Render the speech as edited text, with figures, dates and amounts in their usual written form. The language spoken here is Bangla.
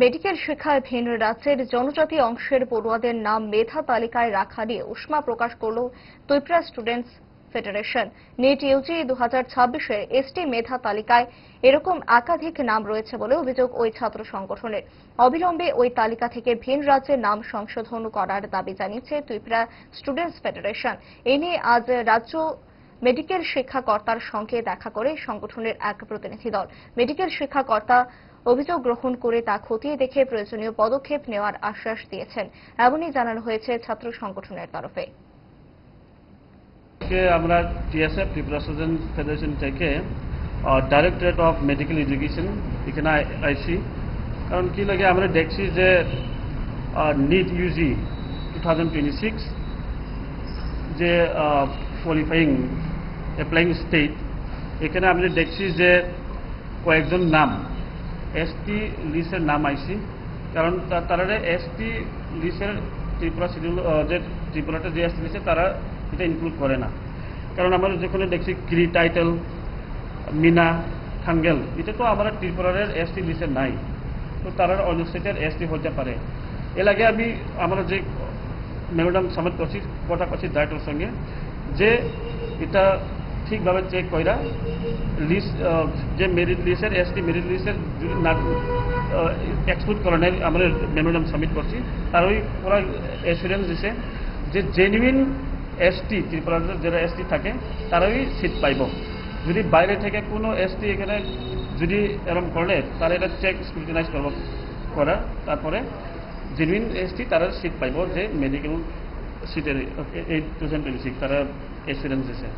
মেডিকেল শিক্ষায় ভিন রাজ্যের জনজাতি অংশের পড়ুয়াদের নাম মেধা তালিকায় রাখা নিয়ে উষ্মা প্রকাশ করল Tripura students federation. NEET UG 2026-এর এসটি মেধা তালিকায় এরকম একাধিক নাম রয়েছে বলে অভিযোগ ওই ছাত্র সংগঠনের। অবিলম্বে ওই তালিকা থেকে ভিন রাজ্যের নাম সংশোধন করার দাবি জানিয়েছে ত্রিপুরা স্টুডেন্টস ফেডারেশন। এ নিয়ে আজ রাজ্য মেডিকেল শিক্ষাকর্তার সঙ্গে দেখা করে সংগঠনের এক প্রতিনিধি দল। মেডিকেল শিক্ষাকর্তা অভিযোগ গ্রহণ করে তা খতিয়ে দেখে প্রয়োজনীয় পদক্ষেপ নেওয়ার আশ্বাস দিয়েছেন। এমনই জানানো হয়েছে ছাত্র সংগঠনের তরফে। আমরা টিএসএফ ত্রিপুরা স্টুডেন্ট ফেডারেশন থেকে ডাইরেক্টরেট অফ মেডিকেল এডুকেশন এখানে আইসি, কারণ কি লাগে আমরা দেখছি যে নিট ইউজি 2026 যে কোয়ালিফাইং অ্যাপ্লাইং স্টেট, এখানে আমরা দেখছি যে কয়েকজন নাম এসটি লিস্টের নাম আইসি, কারণ তারা এসটি লিস্টের ত্রিপুরা শিডিউল যে ত্রিপুরাটা যে এসটি লিস্টে তারা এটা ইনক্লুড করে না। কারণ আমরা যেখানে দেখছি ক্রি টাইটেল, মিনা, খাঙ্গেল, এটা তো আমরা ত্রিপুরার এসটি লিস্টে নাই, তো তারা অন্য স্টেটের এসটি হতে পারে। এর আগে আমরা যে মেমোরান্ডাম সাবমিট করছি কথা করছি ডাইরেক্টর সঙ্গে যে এটা ঠিকভাবে চেক কইরা লিস্ট যে মেরিট লিস্টের এসটি মেরিট লিস্টের যদি না এক্সক্লুড করানোর আমরা মেমোরান্ডাম সাবমিট করছি, তার ওই ওরা অ্যাসুরেন্স দিছে যে জেনুইন এসটি ত্রিপুরার যারা এসটি থাকে তারাই সিট পাইব। যদি বাইরে থেকে কোনো এসটি এখানে যদি এরকম করলে তারা এটা চেক স্ক্রুটিনাইজ করা, তারপরে জেনুইন এসটি তারা সিট পাইব যে মেডিকেল সিটের 2026 তারা অ্যাসুরেন্স দিছে।